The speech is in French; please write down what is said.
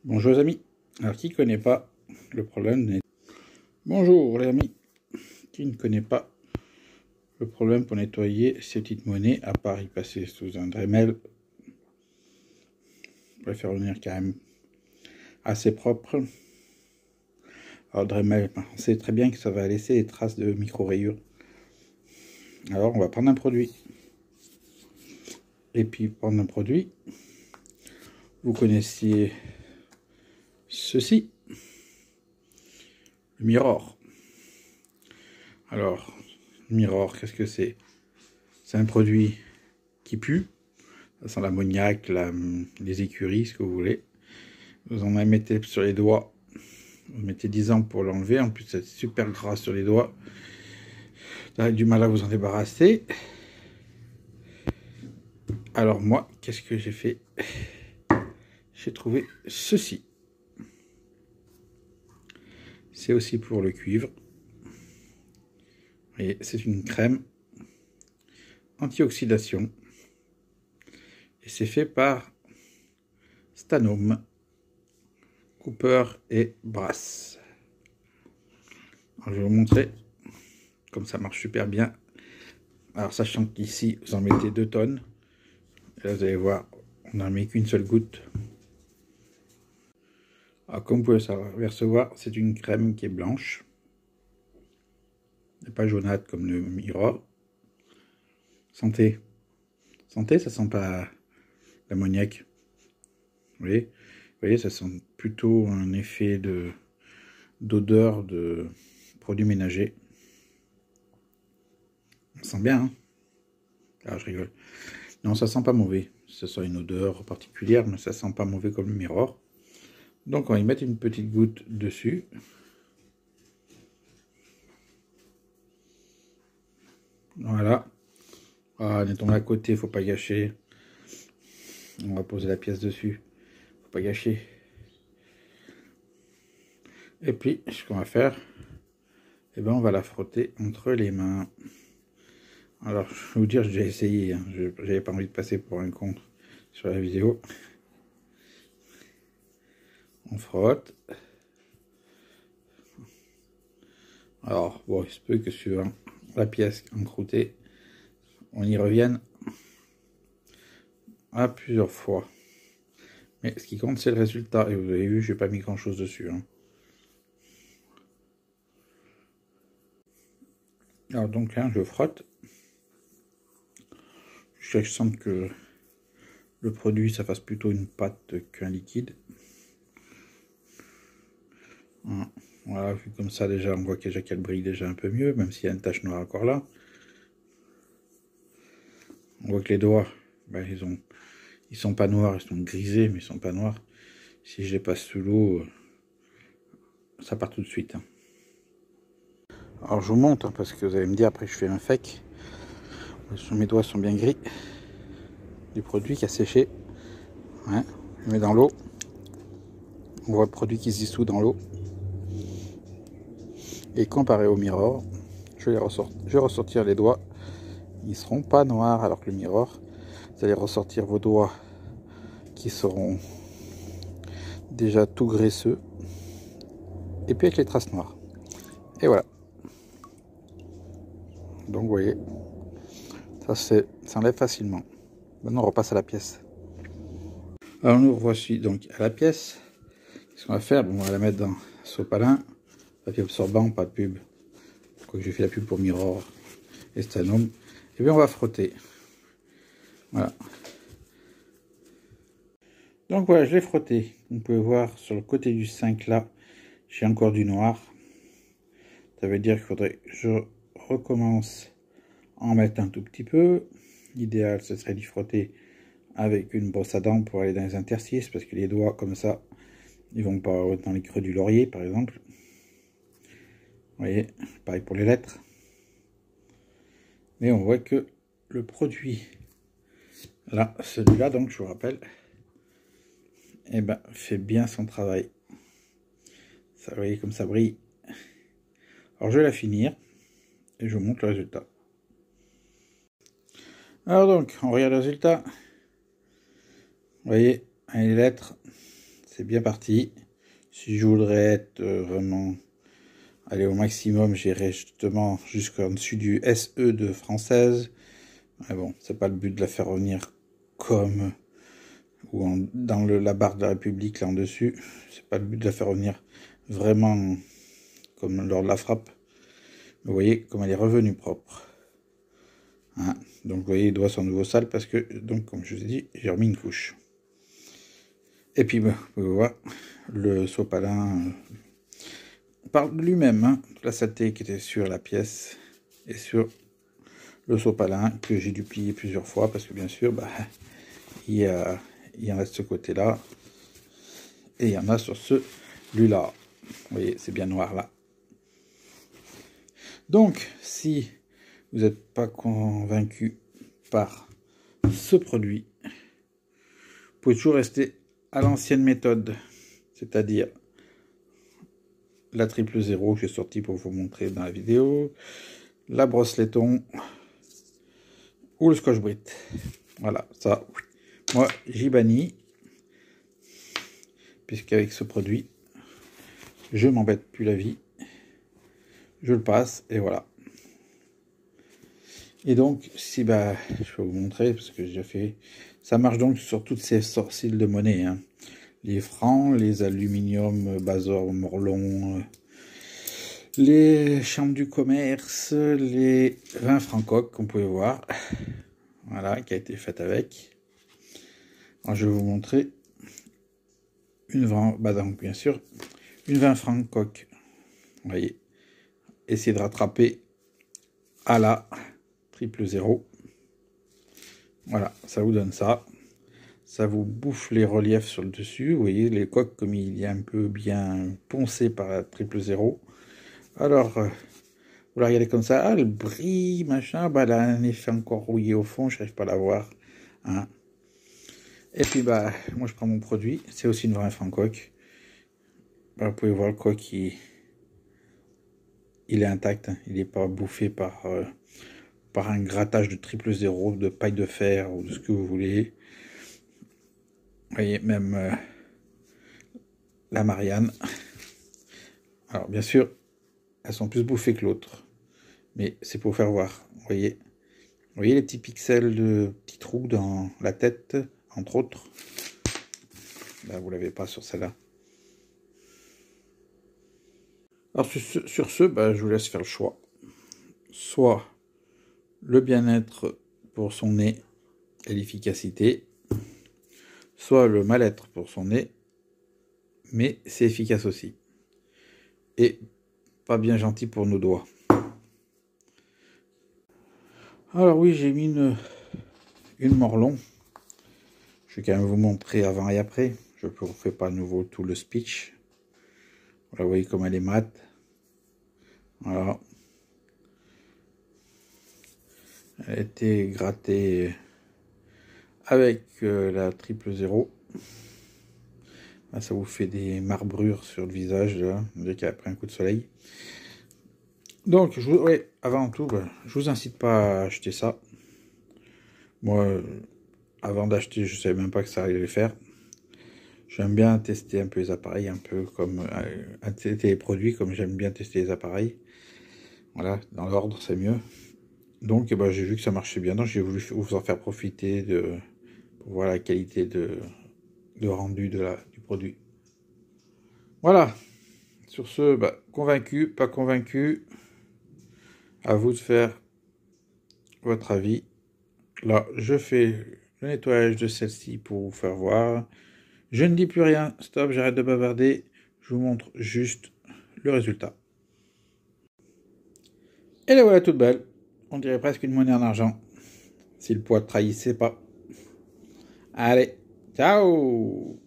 Bonjour les amis. Alors qui connaît pas le problème Bonjour les amis. Qui ne connaît pas le problème pour nettoyer ces petites monnaies, à part y passer sous un Dremel, pour les faire revenir quand même assez propre. Alors Dremel, on sait très bien que ça va laisser des traces de micro-rayures. Alors on va prendre un produit. Et puis prendre un produit. Vous connaissiez ceci, le Mirror. Alors, Mirror, qu'est-ce que c'est? C'est un produit qui pue. Ça sent l'ammoniac, les écuries, ce que vous voulez. Vous en mettez sur les doigts. Vous mettez 10 ans pour l'enlever. En plus, c'est super gras sur les doigts. Vous avez du mal à vous en débarrasser. Alors moi, qu'est-ce que j'ai fait? J'ai trouvé ceci. C'est aussi pour le cuivre. Vous voyez, c'est une crème anti-oxydation. Et c'est fait par Stanome, Cooper et Brass. Alors, je vais vous montrer comme ça marche super bien. Alors sachant qu'ici vous en mettez 2 tonnes. Et là vous allez voir, on n'en met qu'une seule goutte. Alors comme vous pouvez apercevoir, c'est une crème qui est blanche. Et pas jaunâtre comme le Mirror. Sentez. Sentez, ça sent pas l'ammoniac. Vous voyez, ça sent plutôt un effet d'odeur de produits ménagers. On sent bien, hein? Ah, je rigole. Non, ça sent pas mauvais. Ça sent une odeur particulière, mais ça sent pas mauvais comme le Mirror. Donc on va y mettre une petite goutte dessus. Voilà. Ah, on est tombé à côté, faut pas gâcher. On va poser la pièce dessus. Faut pas gâcher. Et puis, ce qu'on va faire, eh ben, on va la frotter entre les mains. Alors, je vais vous dire, j'ai déjà essayé. Hein. J'avais pas envie de passer pour un con sur la vidéo. On frotte. Alors, bon, il se peut que sur la pièce encroûtée, on y revienne à plusieurs fois. Mais ce qui compte, c'est le résultat. Et vous avez vu, j'ai pas mis grand chose dessus. Hein. Alors donc là, je frotte. Je sens que le produit, ça fasse plutôt une pâte qu'un liquide. Voilà, vu comme ça, déjà, on voit qu'elle brille déjà un peu mieux, même s'il y a une tache noire encore là. On voit que les doigts, ben, ils sont pas noirs, ils sont grisés, mais ils sont pas noirs. Si je les passe sous l'eau, ça part tout de suite. Hein. Alors je vous montre, hein, parce que vous allez me dire, après je fais un fake. Mes doigts sont bien gris. Du produit qui a séché. Ouais, je mets dans l'eau. On voit le produit qui se dissout dans l'eau. Et comparé au Mirror, je vais ressortir les doigts. Ils ne seront pas noirs, alors que le Mirror, vous allez ressortir vos doigts qui seront déjà tout graisseux. Et puis avec les traces noires. Et voilà. Donc vous voyez, ça enlève facilement. Maintenant on repasse à la pièce. Alors nous revoici donc à la pièce. Qu'est-ce qu'on va faire? Bon, on va la mettre dans sopalin, papier absorbant, pas de pub. Quoique j'ai fait la pub pour Mirror et Stanome. Et bien on va frotter. Voilà. Donc voilà, je l'ai frotté. Vous pouvez voir sur le côté du 5 là, j'ai encore du noir. Ça veut dire qu'il faudrait que je recommence à en mettre un tout petit peu. L'idéal, ce serait d'y frotter avec une brosse à dents pour aller dans les interstices, parce que les doigts comme ça, ils vont pas dans les creux du laurier, par exemple. Vous voyez, pareil pour les lettres. Mais on voit que le produit, là, celui-là, donc je vous rappelle, eh ben, fait bien son travail. Ça, vous voyez comme ça brille. Alors je vais la finir et je vous montre le résultat. Alors donc, on regarde le résultat. Vous voyez, les lettres, c'est bien parti. Si je voudrais être vraiment aller au maximum, j'irais justement jusqu'en dessus du SE de française. Mais bon, c'est pas le but de la faire revenir comme ou dans la barre de la République là en dessus. C'est pas le but de la faire revenir vraiment comme lors de la frappe. Vous voyez comme elle est revenue propre. Hein, donc vous voyez, les doigts sont nouveau sales parce que, donc comme je vous ai dit, j'ai remis une couche. Et puis, vous pouvez voir, le sopalin parle de lui-même, hein, la saleté qui était sur la pièce et sur le sopalin que j'ai dû plier plusieurs fois parce que bien sûr, il y en a de ce côté-là et il y en a sur celui-là. Vous voyez, c'est bien noir là. Donc, si vous n'êtes pas convaincu par ce produit, vous pouvez toujours rester à l'ancienne méthode, c'est-à-dire la 000 que j'ai sortie pour vous montrer dans la vidéo, la brosse laiton ou le Scotch-Brite. Voilà, ça, moi j'y bannis, puisqu'avec ce produit, je m'embête plus la vie, je le passe et voilà. Et donc, si je vais vous montrer, parce que j'ai fait, ça marche donc sur toutes ces sorciles de monnaie, hein. Les francs, les aluminium, Basor, Morlon, les chambres du commerce, les 20 francs coques qu'on pouvait voir, voilà, qui a été faite avec. Alors, je vais vous montrer une 20, donc bien sûr, une 20 francs coque. Vous voyez, essayez de rattraper à la 000. Voilà, ça vous donne ça. Ça vous bouffe les reliefs sur le dessus. Vous voyez, les coques, comme il est un peu bien poncé par la 000. Alors, vous la regardez comme ça, ah, le brille, machin, elle a un effet encore rouillé au fond, je n'arrive pas à la voir. Hein. Et puis, moi, je prends mon produit, c'est aussi une vraie francoque. Vous pouvez voir le coq, il est intact, hein. Il n'est pas bouffé par un grattage de 000, de paille de fer ou de ce que vous voulez. Vous voyez, même la Marianne. Alors, bien sûr, elles sont plus bouffées que l'autre. Mais c'est pour faire voir. Vous voyez les petits pixels de petits trous dans la tête, entre autres. Là, vous ne l'avez pas sur celle-là. Alors, sur ce, je vous laisse faire le choix. Soit le bien-être pour son nez et l'efficacité, soit le mal-être pour son nez, mais c'est efficace aussi. Et pas bien gentil pour nos doigts. Alors oui, j'ai mis une Morlon. Je vais quand même vous montrer avant et après. Je ne vous refais pas à nouveau tout le speech. Voilà, vous voyez comme elle est mate. Voilà. Elle a été grattée avec la 000. Là, ça vous fait des marbrures sur le visage, là, dès qu'elle a pris un coup de soleil. Donc, avant tout, je vous incite pas à acheter ça. Moi, avant d'acheter, je savais même pas que ça allait le faire. J'aime bien tester un peu les appareils, un peu comme tester les produits, comme j'aime bien tester les appareils. Voilà, dans l'ordre, c'est mieux. Donc, j'ai vu que ça marchait bien, donc j'ai voulu vous en faire profiter pour voir la qualité de rendu du produit. Voilà. Sur ce, convaincu, pas convaincu, à vous de faire votre avis. Là, je fais le nettoyage de celle-ci pour vous faire voir. Je ne dis plus rien, stop, j'arrête de bavarder. Je vous montre juste le résultat. Et la voilà toute belle. On dirait presque une monnaie en argent. Si le poids ne trahissait pas. Allez, ciao!